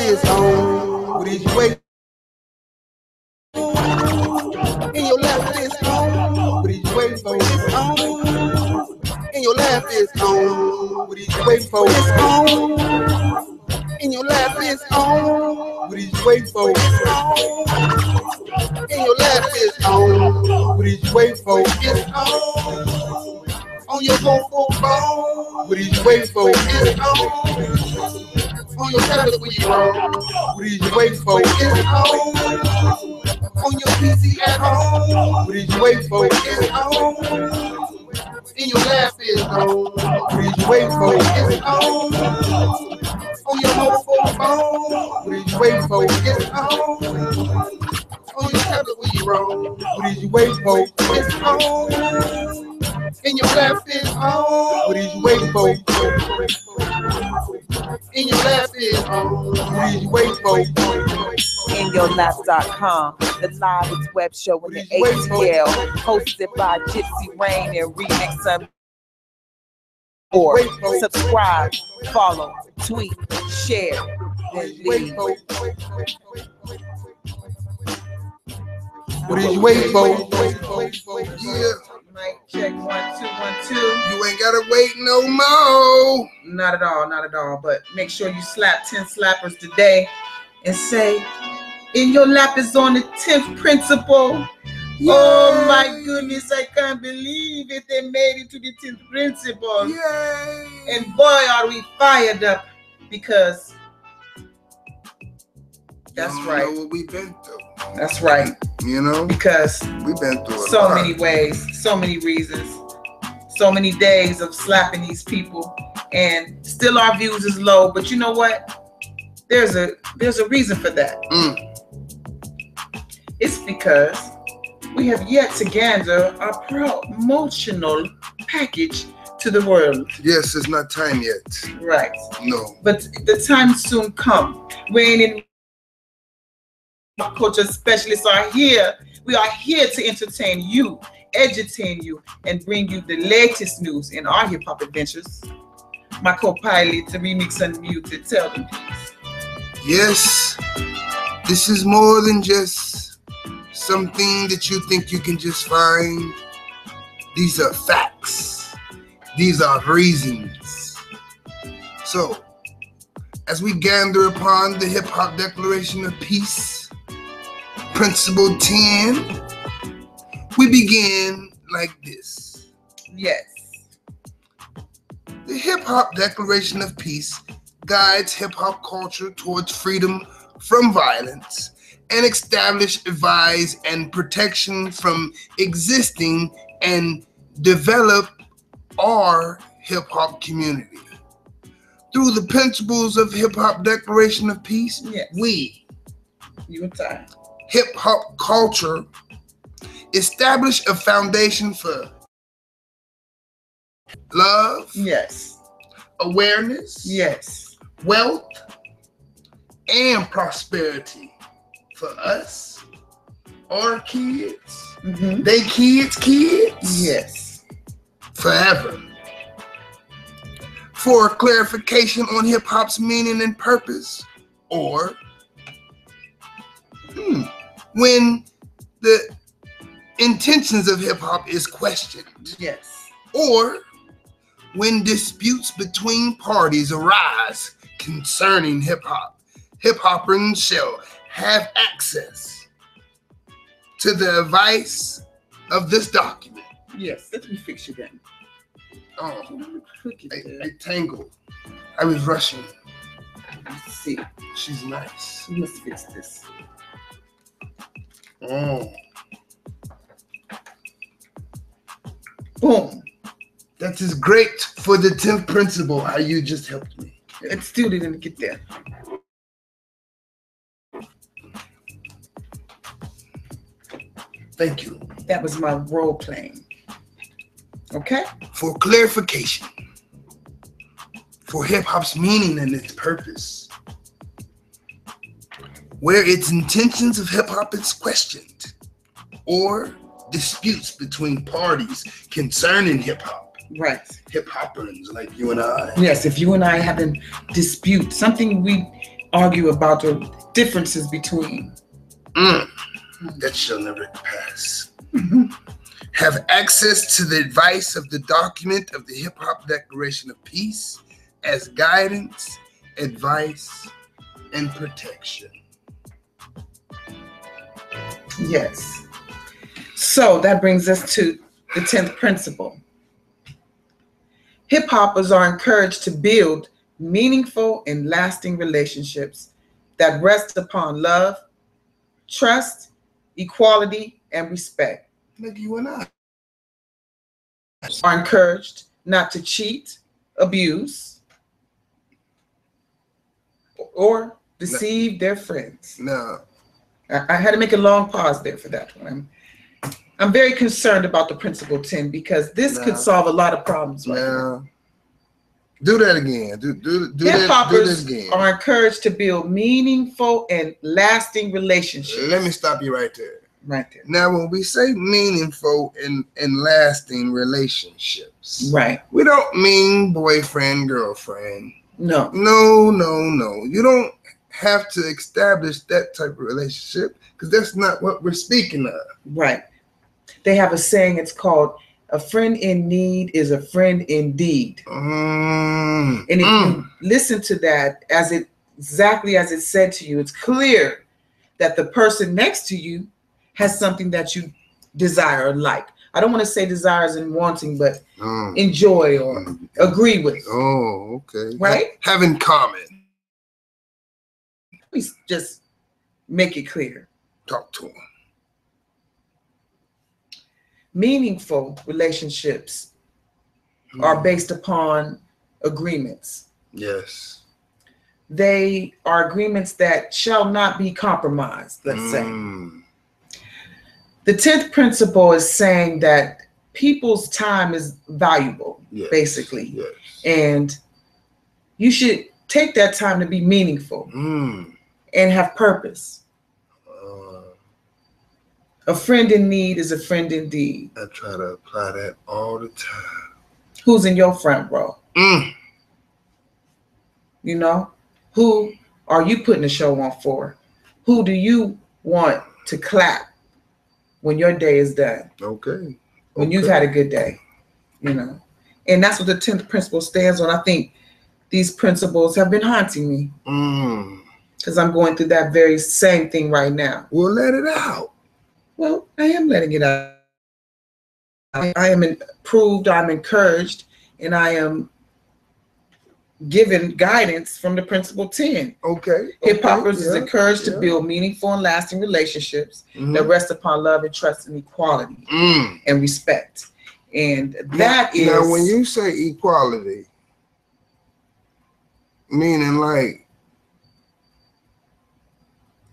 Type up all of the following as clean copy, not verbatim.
is on. What is you waiting? In your left is on. What is you waiting for? It's on. In your left is on. What is you waiting for? It's on. In your left is on. What is you waiting for? It's on. In your left is on. What is you waiting for? It's on. On your mobile phone. What is you waiting for? It's on your tablet when you on. What is you waiting for? It's on your PC at home. What is you waiting for? It's on. In your lap is on. What is you waiting for? It's on your mobile phone. What is you waiting for? It's on your tablet when you roll. What is you waiting for? It's on. In your lap is on. What is you waiting for? In your lap is on. What is you waiting for? InYourLap.com, the livest web show in the ATL, hosted by Gypsy Rain and ReMixx. Or subscribe, follow, tweet, share, and leave. What is you waiting for? Yeah. Mic check 1 2 1 2. You ain't gotta wait no more. Not at all, not at all. But make sure you slap 10 slappers today and say, "In your lap is on the 10th principle." Yay. Oh my goodness, I can't believe it. They made it to the 10th principle. Yay. And boy, are we fired up, because that's right. Know what we've been through. That's right. You know, because we've been through so many ways, so many reasons, so many days of slapping these people, and still our views is low. But you know what? There's a reason for that. It's because we have yet to gather our promotional package to the world. Yes, it's not time yet. Right. No. But the time soon come. Rain and culture specialists are here. We are here to entertain you, edutain you, and bring you the latest news in our hip hop adventures. My co-pilot, the ReMixx Unmuted, tell them please. Yes, this is more than just something that you think you can just find. These are facts. These are reasons. So, as we gander upon the Hip Hop Declaration of Peace, Principle 10, we begin like this. Yes. The Hip Hop Declaration of Peace guides hip hop culture towards freedom from violence and establish, advise, and protection from existing and develop our hip hop community. Through the principles of Hip Hop Declaration of Peace, yes, we, you and I, hip hop culture, establish a foundation for love, yes, awareness, yes, wealth, and prosperity for us, our kids, they kids, yes, forever. For clarification on hip hop's meaning and purpose, or when the intentions of hip hop is questioned, yes, or when disputes between parties arise concerning hip hop, hip hoppers shall have access to the advice of this document. Yes, let me fix you then. Oh, I tangled. I was rushing. Let's see. She's nice. You must fix this. Oh. Boom. That is great for the 10th principle, how you just helped me. It still didn't get there. Thank you. That was my role playing. Okay? For clarification, for hip hop's meaning and its purpose, where its intentions of hip hop is questioned, or disputes between parties concerning hip hop. Right. Hip hoppers like you and I. Yes, if you and I have a dispute, something we argue about the differences between. That shall never pass. Have access to the advice of the document of the Hip Hop Declaration of Peace as guidance, advice, and protection. Yes. So that brings us to the 10th principle. Hip hoppers are encouraged to build meaningful and lasting relationships that rest upon love, trust, equality, and respect. Like you and I. Are encouraged not to cheat, abuse, or deceive their friends. No. I had to make a long pause there for that one. I'm very concerned about the principle 10 because this could solve a lot of problems right now. Do that again. Hip hoppers are encouraged to build meaningful and lasting relationships. Let me stop you right there. Right there. Now, when we say meaningful and lasting relationships, right, we don't mean boyfriend, girlfriend. No. You don't have to establish that type of relationship because that's not what we're speaking of. Right. They have a saying, it's called a friend in need is a friend indeed. And if you listen to that exactly as it said to you, it's clear that the person next to you has something that you desire or like. I don't want to say desires and wanting, but enjoy or agree with. Oh, okay. Right? Have in common. Let me just make it clear. Talk to him. Meaningful relationships are based upon agreements. Yes. They are agreements that shall not be compromised, let's say. The 10th principle is saying that people's time is valuable, basically. Yes. And you should take that time to be meaningful and have purpose. A friend in need is a friend indeed. I try to apply that all the time. Who's in your front row? You know, who are you putting a show on for? Who do you want to clap when your day is done? Okay. When you've had a good day, you know. And that's what the 10th principle stands on. I think these principles have been haunting me. Because I'm going through that very same thing right now. Well, let it out. Well, I am letting it out. I am improved, I'm encouraged, and I am given guidance from the principle 10. Okay. Hip hoppers is encouraged to build meaningful and lasting relationships that rest upon love and trust and equality and respect. And that is... Now, when you say equality, meaning like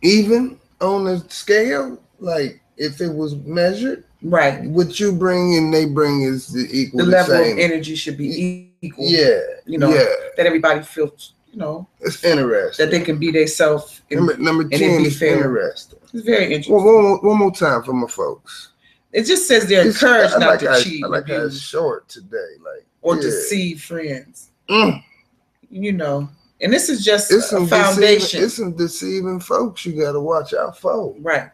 even on the scale, like if it was measured, right? What you bring and they bring is the equal. The level of energy should be equal. Yeah, you know, that everybody feels. You know, it's interesting that they can be themselves. Number 10 is fair. Interesting. It's very interesting. One more time for my folks. It just says they're encouraged not to cheat. I like how it's short today, like or deceive friends. You know. And this is just a foundation. It's some deceiving folks you got to watch out for. Right.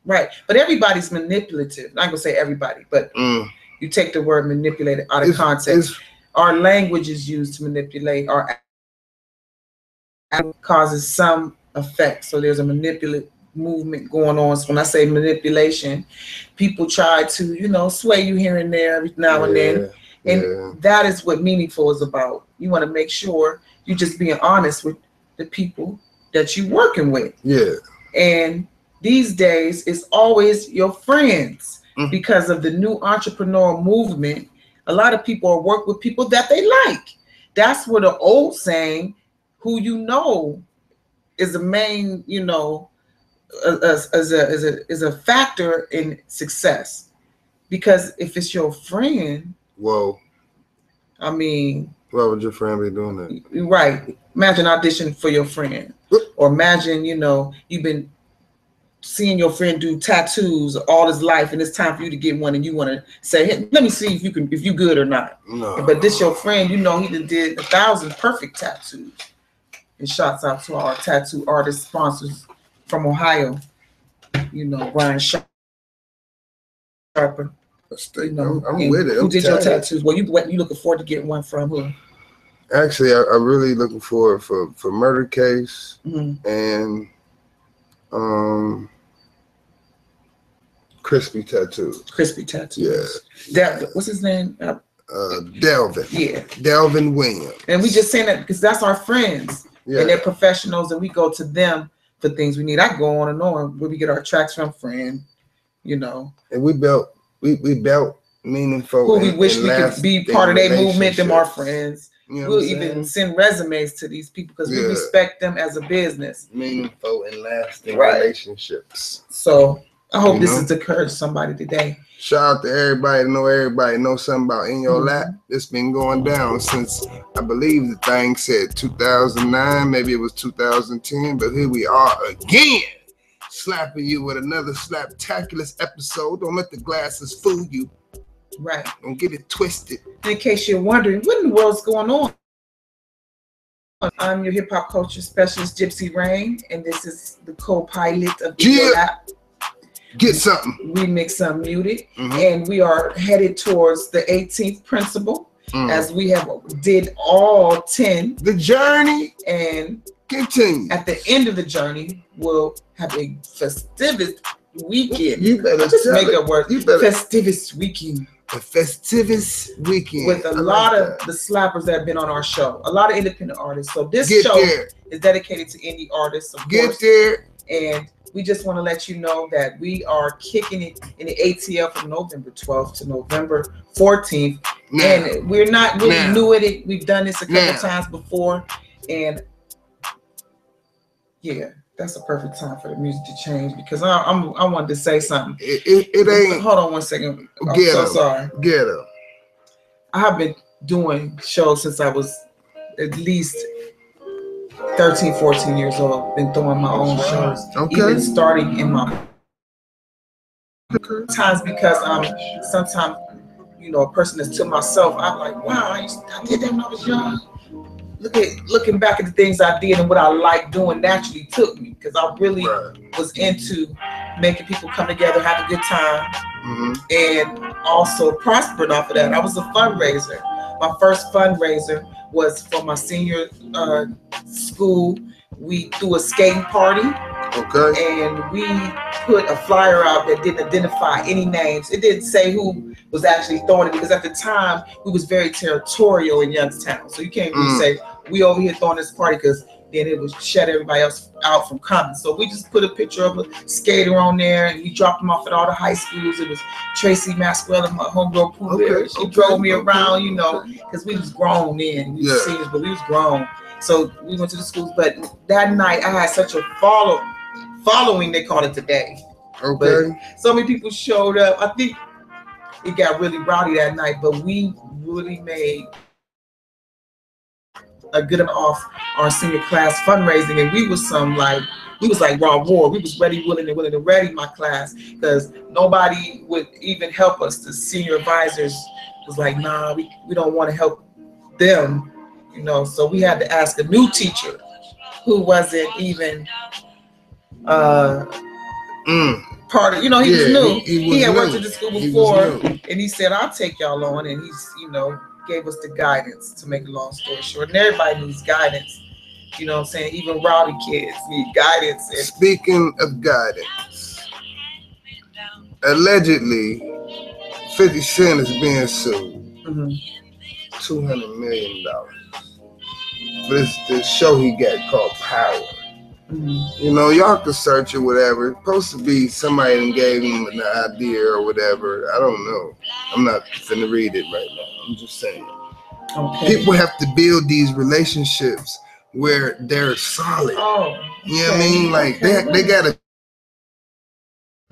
Right. But everybody's manipulative. I'm not going to say everybody, but you take the word manipulated out of context. Our language is used to manipulate. Our causes some effect. So there's a manipulative movement going on. So when I say manipulation, people try to, you know, sway you here and there every now and then. And that is what meaningful is about. You want to make sure you're just being honest with the people that you're working with. Yeah. And these days, it's always your friends because of the new entrepreneurial movement. A lot of people are working with people that they like. That's where the old saying, who you know is a main, you know, is a factor in success. Because if it's your friend, I mean, why would your friend be doing that? Right. Imagine auditioning for your friend. Or imagine, you know, you've been seeing your friend do tattoos all his life and it's time for you to get one and you want to say, hey, let me see if you good or not. No. But this your friend, you know, he did 1,000 perfect tattoos. And shouts out to our tattoo artist sponsors from Ohio. You know, Brian Sharper. You know, I'm with it. Who did your tattoos? Well, you looking forward to getting one from who? Actually, I'm really looking forward for Murder Case and Crispy Tattoos. Crispy Tattoos. Yeah. What's his name? Delvin. Yeah. Delvin Williams. And we just saying that because that's our friends. Yeah. And they're professionals, and we go to them for things we need. I go on and on where we get our tracks from, friend. You know. And we built meaningful. Who we wish we could be part of their movement. Them our friends. You know we'll even send resumes to these people because we respect them as a business. Meaningful and lasting relationships. So I hope this has encouraged somebody today. Shout out to everybody. Everybody know something about In Your Lap. It's been going down since I believe the thing said 2009, maybe it was 2010, but here we are again, slapping you with another slaptaculous episode. Don't let the glasses fool you. Right. Don't get it twisted. In case you're wondering, what in the world's going on? I'm your hip hop culture specialist, Gypsy Rain, and this is the co-pilot of In Your Lap. Get something. ReMixx Unmuted, and we are headed towards the 18th principle, as we have did all 10. The journey and continue. At the end of the journey, we'll have a festivus weekend. You better just make up words. Festivus weekend. A festivus weekend with a lot of the slappers that have been on our show. A lot of independent artists. So this show is dedicated to indie artists. Of course. And we just want to let you know that we are kicking it in the ATL from November 12th to November 14th. And we're not really new at it. We've done this a couple times before. And yeah, that's a perfect time for the music to change because I wanted to say something. It ain't. Hold on one second. I'm so sorry. Get up. I have been doing shows since I was at least 13, 14 years old. Been throwing my own shows. Even starting in my times because sometimes, you know, a person that's to myself, I'm like, wow, I did that when I was young. Looking back at the things I did and what I liked doing naturally took me because I really was into making people come together, have a good time, and also prospered off of that. I was a fundraiser. My first fundraiser was for my senior school. We threw a skating party. And we put a flyer out that didn't identify any names. It didn't say who was actually throwing it because at the time we was very territorial in Youngstown. So you can't really say we over here throwing this party because then it would shut everybody else out from coming. So we just put a picture of a skater on there and we dropped them off at all the high schools. It was Tracy Maxwell and my homegirl Pooh. She drove me around, you know, because we was grown then. We was seniors, but we was grown. So we went to the schools. But that night I had such a following, they call it today. But so many people showed up. I think it got really rowdy that night, but we really made a good off our senior class fundraising, and we was like Raw War. We was ready, willing, and ready, my class, because nobody would even help us. The senior advisors was like, nah, we don't want to help them, you know. So we had to ask a new teacher who wasn't even part of, you know, he was new. He had worked at the school before, and he said, I'll take y'all on, and he's, you know, gave us the guidance, to make a long story short. And everybody needs guidance, you know what I'm saying? Even rowdy kids need guidance. And speaking of guidance, allegedly 50 Cent is being sued $200 million for this show he got called Power. You know, y'all can search it, whatever. It's supposed to be somebody that gave him an idea or whatever. I don't know. I'm not finna read it right now. I'm just saying. People have to build these relationships where they're solid. You know what I mean? Like they gotta.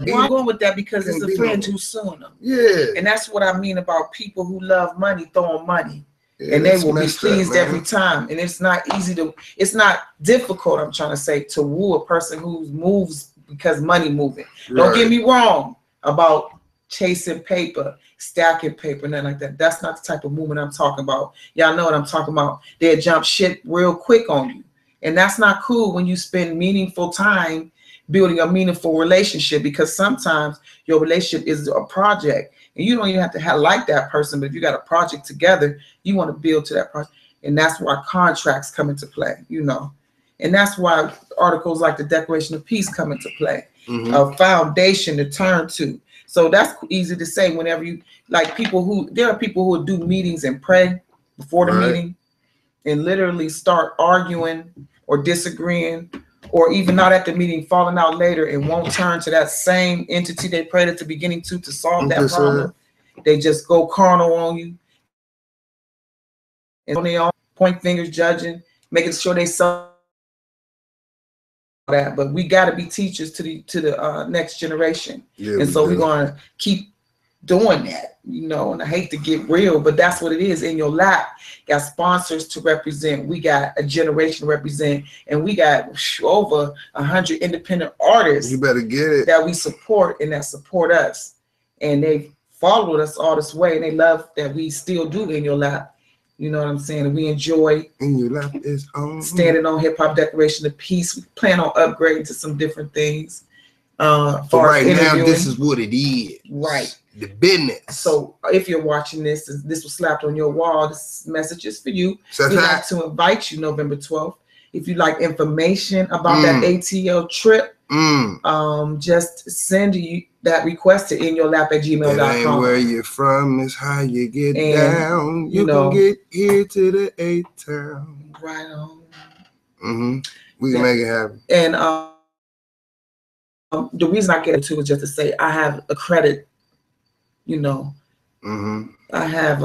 Well, I'm going with that because it's a friend who's suing them. Yeah. And that's what I mean about people who love money throwing money. Yeah, and they will be pleased every time. And it's not it's not difficult, I'm trying to say, to woo a person who moves because money moving. Don't get me wrong about chasing paper, stacking paper, nothing like that. That's not the type of movement I'm talking about. Y'all know what I'm talking about. They'll jump shit real quick on you. And that's not cool when you spend meaningful time building a meaningful relationship, because sometimes your relationship is a project and you don't even have to like that person, but if you got a project together, you want to build to that project. And that's why contracts come into play, you know. And that's why articles like the Declaration of Peace come into play, a foundation to turn to. So that's easy to say whenever you, like there are people who will do meetings and pray before the meeting and literally start arguing or disagreeing, or even not at the meeting, falling out later, and won't turn to that same entity they prayed at the beginning to solve that problem. They just go carnal on you. And on their own, point fingers, judging, making sure they sell that. But we got to be teachers to the next generation. Yeah, and so we're going to keep doing that, you know. And I hate to get real, but that's what it is. In your lap, got sponsors to represent, we got a generation to represent, and we got over 100 independent artists. You better get it, that we support and that support us, and they followed us all this way, and they love that we still do In Your Lap. You know what I'm saying? And we enjoy In Your Lap is on standing on Hip Hop Declaration of Peace. We plan on upgrading to some different things. For right now, this is what it is. Right. The business. So if you're watching this was slapped on your wall, this message is for you. We'd like to invite you November 12th. If you'd like information about that ATL trip, just send that request to inyourlap@gmail.com. It ain't where you're from, it's how you get down. You can get here to the A-Town. Right on. We can make it happen. And the reason I get into it is just to say I have a credit, you know. I have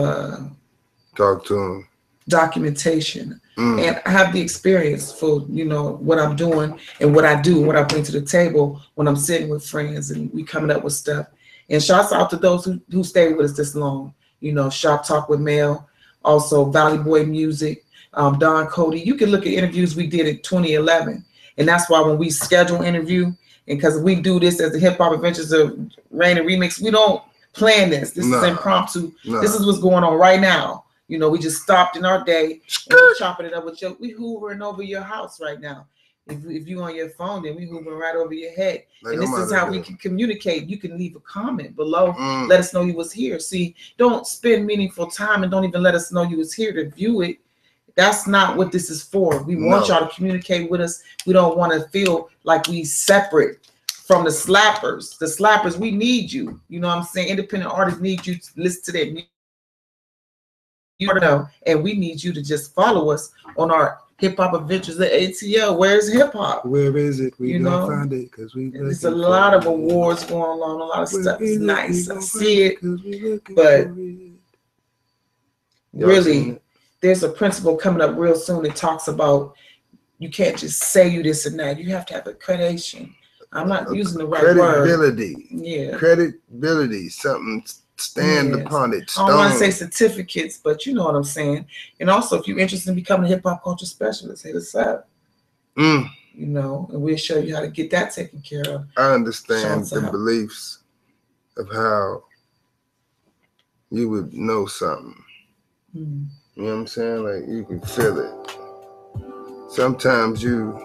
talk to him. Documentation. And I have the experience for, you know, what I'm doing and what I do and what I bring to the table when I'm sitting with friends and we coming up with stuff. And shouts out to those who stayed with us this long. You know, Shop Talk with Mel, also Valley Boy Music, Don Cody. You can look at interviews we did in 2011. And that's why when we schedule interview, and because we do this as the Hip Hop Adventures of Rain and ReMixx, we don't plan this. This is impromptu. This is what's going on right now. You know, we just stopped in our day and we're chopping it up with you. We hoovering over your house right now. If you on your phone, then we hoovering right over your head. Like, and this is how we can communicate. You can leave a comment below. Let us know you was here. See, don't spend meaningful time and don't even let us know you was here to view it. That's not what this is for. We want y'all to communicate with us. We don't want to feel like we separate from the slappers. The slappers, we need you. You know what I'm saying? Independent artists need you to listen to their music. You know, and we need you to just follow us on our Hip Hop Adventures at ATL. Where's hip hop? Where is it? We gonna find it because there's a lot of awards going on, a lot of stuff. It's nice. I see it, but really, there's a principle coming up real soon that talks about you can't just say you this and that. You have to have accreditation. I'm not using the right word. Credibility. Yeah. Credibility. Something. Stand upon it. Stone. I don't want to say certificates, but you know what I'm saying. And also, if you're interested in becoming a hip hop culture specialist, hit us up. You know, and we'll show you how to get that taken care of. I understand the beliefs of how you would know something. You know what I'm saying? Like, you can feel it. Sometimes you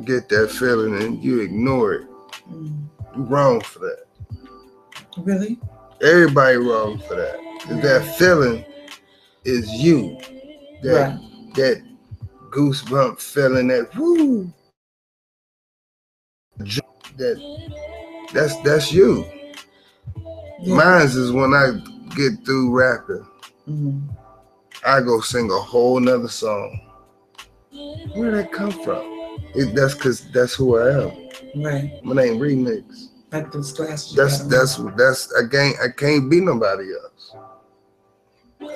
get that feeling and you ignore it. You're wrong for that. Really? Everybody wrong for that. That feeling is you. That goosebump feeling, that woo. That's you. Mine's is when I get through rapping, I go sing a whole nother song. Where'd that come from? That's because that's who I am. Right. My name ReMixx. Like those glasses. That's I can't be nobody else.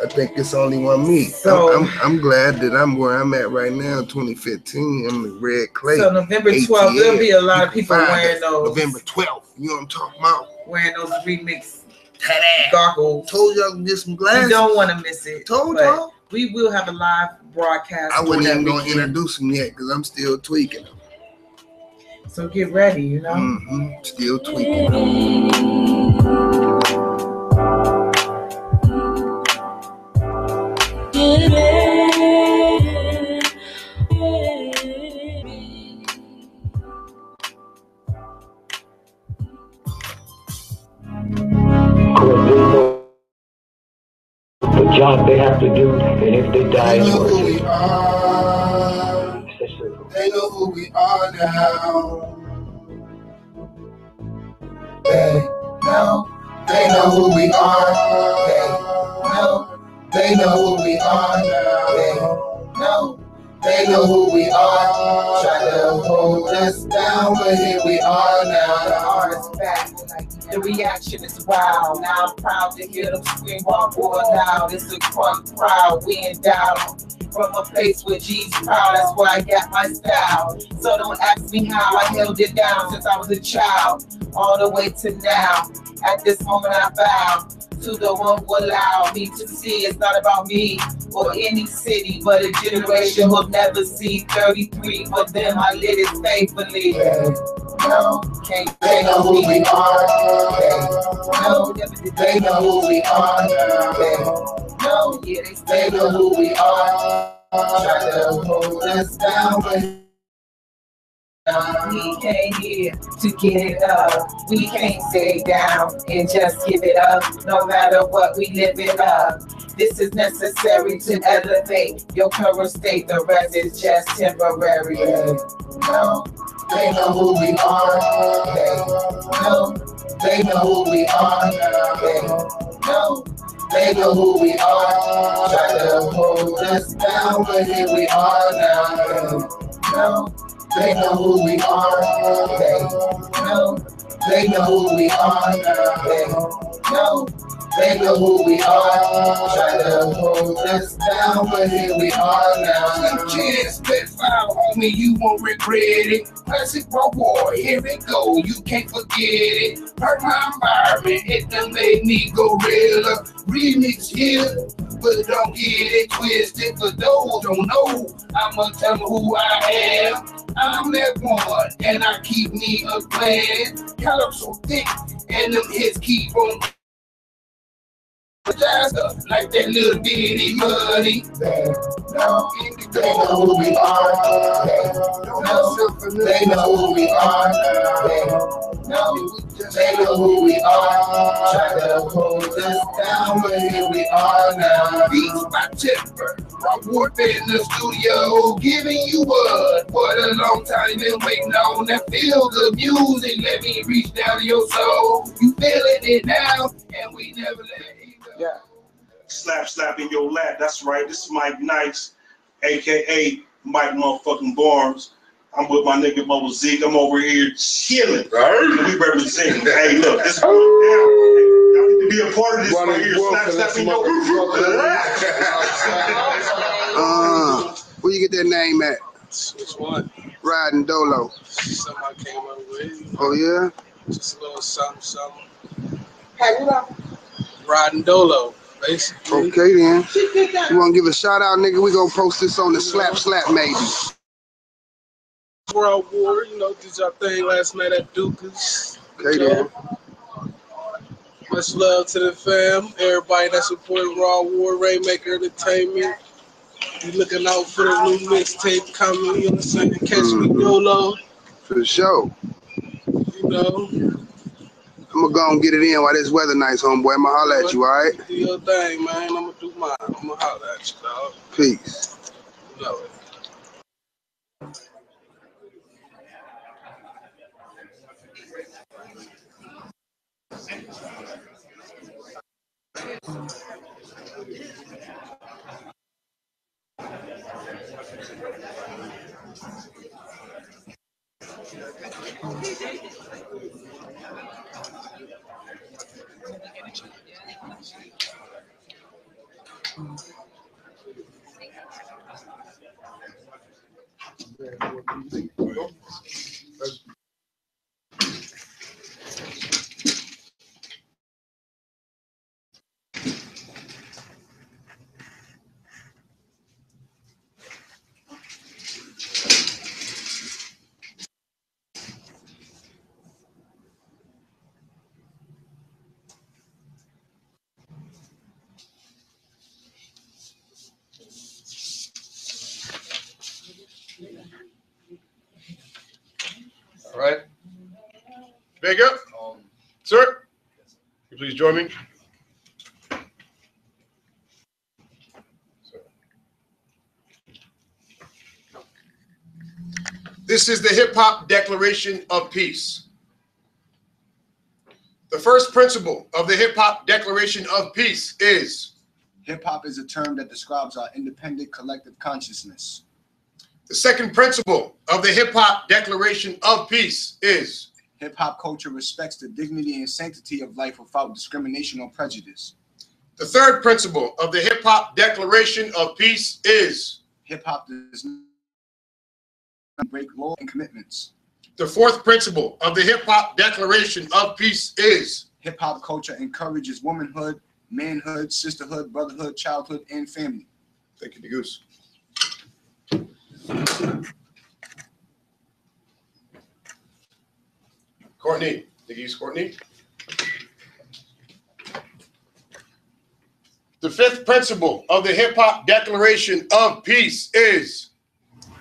I think it's only one me. So I'm glad that I'm where I'm at right now, 2015. I'm in red clay. So November 12th, there'll be a lot of people wearing those. November 12th, you know what I'm talking about? Wearing those ReMixx goggles. Told y'all to get some glasses. You don't want to miss it. Told y'all. We will have a live broadcast. I wasn't even going to introduce them yet because I'm still tweaking them. So get ready, you know? Still tweaking. because they know the job they have to do, and if they die, it's worth it. we are. They know who we are now. They know who we are. They know who we are now. They know who we are. Try to hold us down, but here we are now. The art is back. The reaction is wild. Now I'm proud to hear them scream one more loud. It's a crunk crowd. We endowed from a place where G's proud. That's where I got my style. So don't ask me how I held it down since I was a child, all the way to now. At this moment I bow to the one who allowed me to see it's not about me or any city, but a generation who'll never see 33. But them I lit it faithfully. No, can't They know who we are. no, never did They know who we are now. no, yeah, They know who we are. Try to hold us down, but we came here to get it up. We can't stay down and just give it up. No matter what, we live it up. This is necessary to elevate your current state. The rest is just temporary. No, they know who we are. no, They know who we are now. no. They know who we are. Try to hold us down, but here we are now. No, They know who we are. no, They know who we are now. no. They know who we are. Try to hold us down, but here we are now. Chance, spit file, homie, you won't regret it. Classic Raw War, here it go, you can't forget it. Hurt my environment, it done made me gorilla. Remix here, but don't get it twisted. For those don't know, I'ma tell them who I am. I'm that one, and I keep me a plan. Color so thick, and them hits keep on. Like that little bitty money. No, they know who we are. They know who we are. They know who we are. Try to hold us down, but here we are now. Beats by Timber, Raw Warfare in the studio, giving you what a long time been waiting on. That feel good music, let me reach down to your soul. You feeling it now, and we never let it go. Yeah. Slap in your lap. That's right. This is Mike Nice, aka Mike motherfucking Barnes. I'm with my nigga Mobile Zeke. I'm over here chilling. And we representing. Hey, look, this going down. Y'all need to be a part of this right here. Slap in your lap. Where you get that name at? Which one? Riding Dolo. Something I came up with. Oh yeah? Just a little something. Hey, what up? Riding Dolo, basically. Okay then. You wanna give a shout out, nigga? We gonna post this on the slap maybe. World War, you know, did y'all thing last night at Dukas. Okay then. Much love to the fam. Everybody that supported Raw War, Rainmaker Entertainment. You looking out for the new mixtape coming, you know what I'm saying? Catch me Dolo. For sure. You know. I'm gonna go and get it in while this weather nice, homeboy. I'ma holler at you, alright? Do your thing, man. I'm gonna do mine. I'm gonna holler at you, dog. Peace. You know it. All right. Big up. Sir. You please join me. This is the Hip Hop Declaration of Peace. The first principle of the Hip Hop Declaration of Peace is hip hop is a term that describes our independent collective consciousness. the second principle of the Hip Hop Declaration of Peace is hip hop culture respects the dignity and sanctity of life without discrimination or prejudice. the third principle of the Hip Hop Declaration of Peace is hip hop does not break law and commitments. the fourth principle of the Hip Hop Declaration of Peace is hip hop culture encourages womanhood, manhood, sisterhood, brotherhood, childhood, and family. Thank you, Goose. Courtney, Niggy's Courtney. The fifth principle of the Hip Hop Declaration of Peace is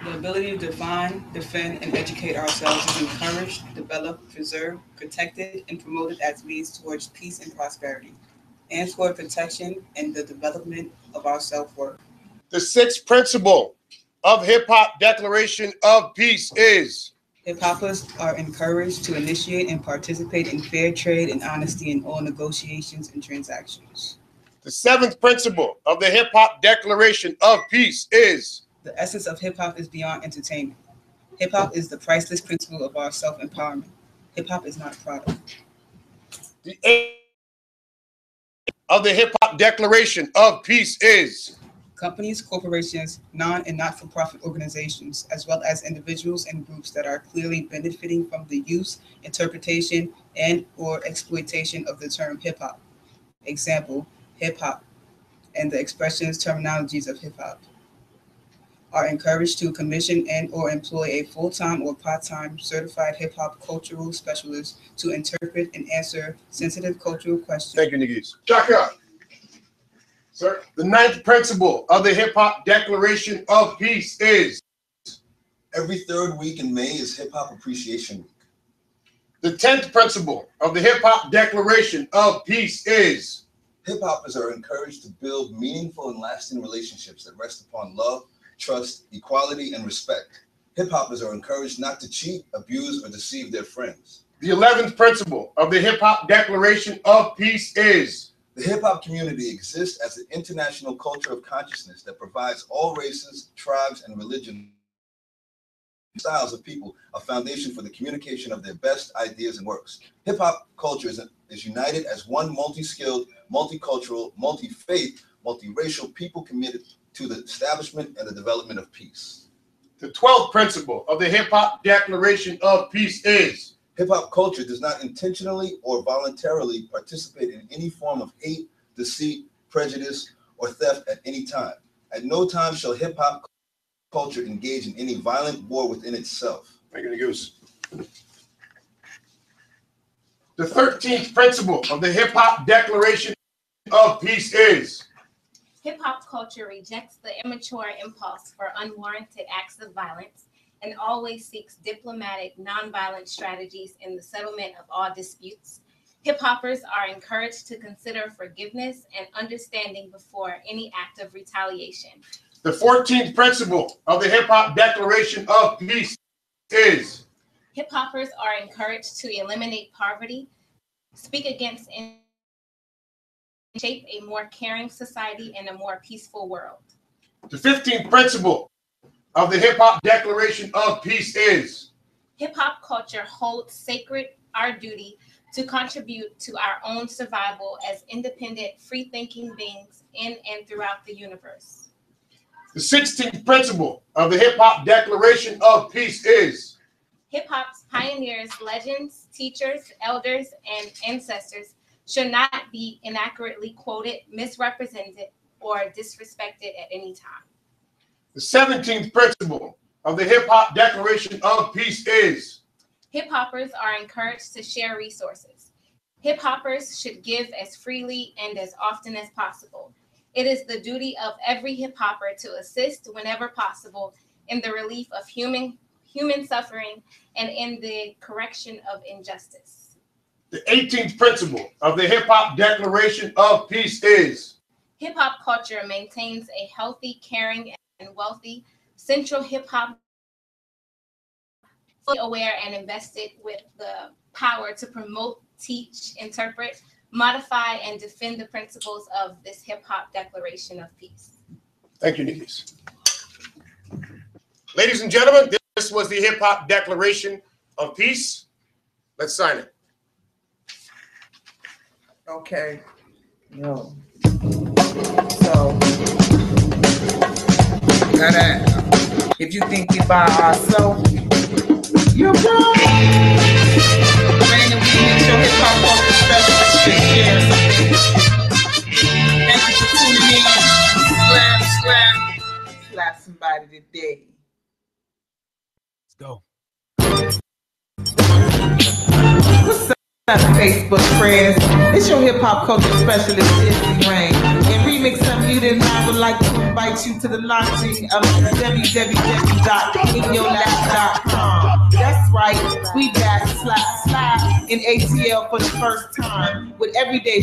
the ability to define, defend, and educate ourselves is encouraged, developed, preserved, protected, and promoted as means towards peace and prosperity, and toward protection and the development of our self-worth. the sixth principle of Hip Hop Declaration of Peace is hip-hoppers are encouraged to initiate and participate in fair trade and honesty in all negotiations and transactions. the seventh principle of the Hip Hop Declaration of Peace is the essence of hip-hop is beyond entertainment. Hip-hop is the priceless principle of our self-empowerment. Hip-hop is not a product. the eighth of the Hip Hop Declaration of Peace is companies, corporations, non- and not-for-profit organizations, as well as individuals and groups that are clearly benefiting from the use, interpretation, and or exploitation of the term hip-hop. Example, hip-hop and the expressions, terminologies of hip-hop are encouraged to commission and or employ a full-time or part-time certified hip-hop cultural specialist to interpret and answer sensitive cultural questions. Thank you, Niggas. Chaka. Sir, the ninth principle of the Hip Hop Declaration of Peace is every third week in May is Hip Hop Appreciation Week. the 10th principle of the Hip Hop Declaration of Peace is hip hoppers are encouraged to build meaningful and lasting relationships that rest upon love, trust, equality, and respect. Hip hoppers are encouraged not to cheat, abuse, or deceive their friends. the 11th principle of the Hip Hop Declaration of Peace is the hip hop community exists as an international culture of consciousness that provides all races, tribes, and religions styles of people a foundation for the communication of their best ideas and works. Hip hop culture is united as one multi-skilled, multicultural, multi-faith, multiracial people committed to the establishment and the development of peace. the 12th principle of the Hip Hop Declaration of Peace is hip-hop culture does not intentionally or voluntarily participate in any form of hate, deceit, prejudice, or theft at any time. At no time shall hip-hop culture engage in any violent war within itself. Thank you, Goose. The 13th principle of the Hip Hop Declaration of Peace is hip-hop culture rejects the immature impulse for unwarranted acts of violence and always seeks diplomatic, nonviolent strategies in the settlement of all disputes. Hip-hoppers are encouraged to consider forgiveness and understanding before any act of retaliation. the 14th principle of the Hip Hop Declaration of Peace is hip-hoppers are encouraged to eliminate poverty, speak against and shape a more caring society and a more peaceful world. the 15th principle of the Hip Hop Declaration of Peace is hip-hop culture holds sacred our duty to contribute to our own survival as independent, free-thinking beings in and throughout the universe. the 16th principle of the Hip Hop Declaration of Peace is hip-hop's pioneers, legends, teachers, elders, and ancestors should not be inaccurately quoted, misrepresented, or disrespected at any time. the 17th principle of the Hip Hop Declaration of Peace is hip-hoppers are encouraged to share resources. Hip-hoppers should give as freely and as often as possible. It is the duty of every hip-hopper to assist whenever possible in the relief of human suffering and in the correction of injustice. The 18th principle of the Hip Hop Declaration of Peace is hip hop culture maintains a healthy, caring, and wealthy central hip hop, fully aware and invested with the power to promote, teach, interpret, modify, and defend the principles of this hip hop declaration of peace. Thank you, Nikis. Ladies and gentlemen, this was the Hip Hop Declaration of Peace. Let's sign it. Okay. No. So, if you think we by ourselves, you're wrong. Brandon, we make your hip hop culture specialist to share something. Thank you for tuning in. Slap somebody today. Let's go. What's up, Facebook friends? It's your hip hop culture specialist, Izzy Rain. And ReMixx Unmuted, and I would like to invite you to the launching of www.inyourlap.com. That's right, we back slap in ATL for the first time with everyday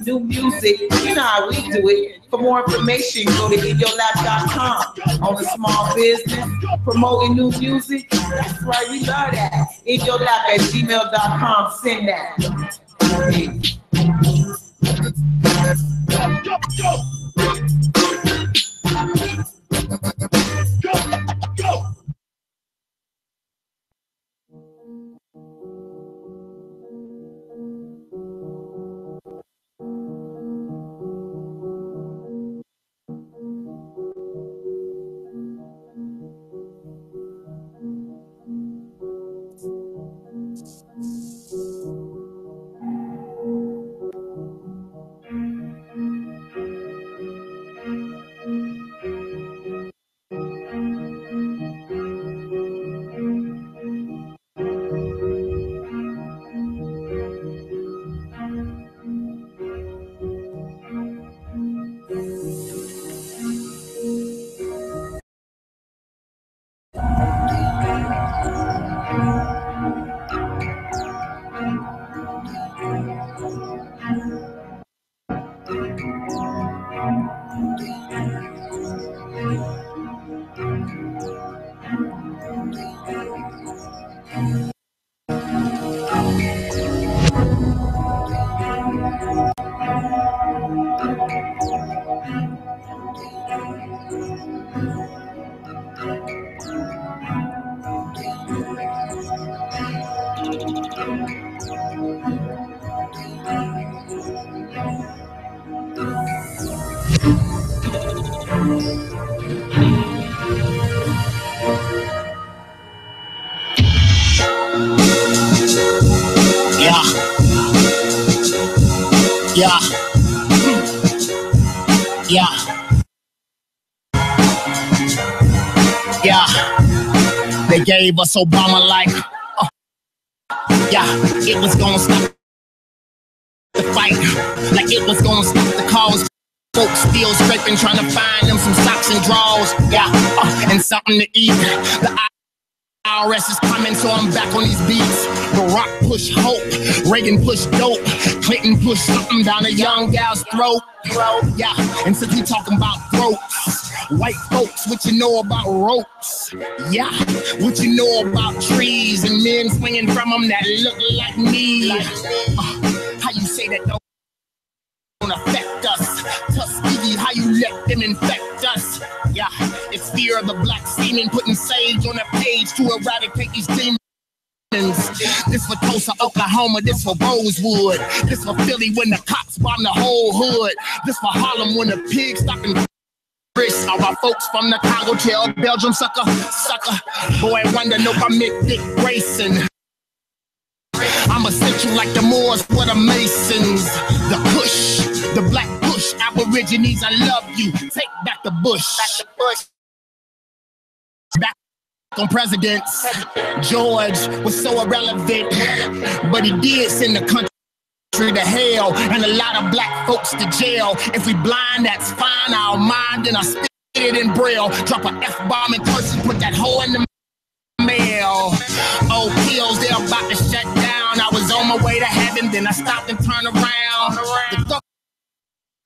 new music. You know how we do it. For more information, go to inyourlap.com. On the small business, promoting new music. That's right, we love that. inyourlap@gmail.com. Send that. Go. Yeah, they gave us Obama like, it was gonna stop the fight, like it was gonna stop the cause. Folks still scraping, trying to find them some socks and drawers, and something to eat. The IRS is coming, so I'm back on these beats. Barack push hope, Reagan push dope, Clinton push something down a young gal's throat. And since we talking about throats, white folks, what you know about ropes? What you know about trees and men swinging from them that look like me? How you say that don't affect us? Tuskegee, how you let them infect us? It's fear of the black semen, putting sage on a page to eradicate these demons. This for Tulsa, Oklahoma, this for Rosewood, this for Philly when the cops bomb the whole hood, this for Harlem when the pigs stop and all my folks from the Congo jail, Belgium, sucker. Boy, wonder no permit Dick Grayson. I'm essential like the Moors for the Masons. The Kush, the Black Bush, Aborigines, I love you. Take back the bush. Back on presidents. George was so irrelevant, but he did send the country to hell and a lot of black folks to jail. If we blind, that's fine. I'll mind and I spit it in braille. Drop a F-bomb and curse and put that hole in the smell. Old pills, they're about to shut down. I was on my way to heaven, then I stopped and turned around. The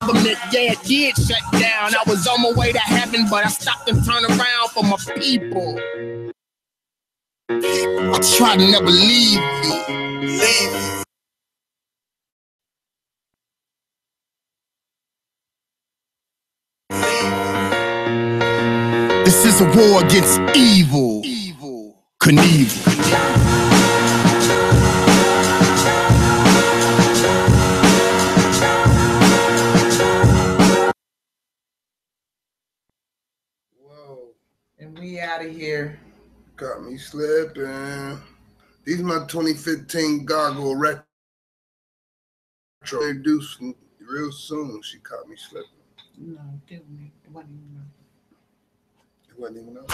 government, yeah, it did shut down. I was on my way to heaven, but I stopped and turned around for my people. I try to never leave you. This is a war against evil. Knievel. Whoa. And we out of here. Got me slipping. These my 2015 Goggle retro. Introduced real soon. She caught me slipping. No, it wasn't even. It wasn't even.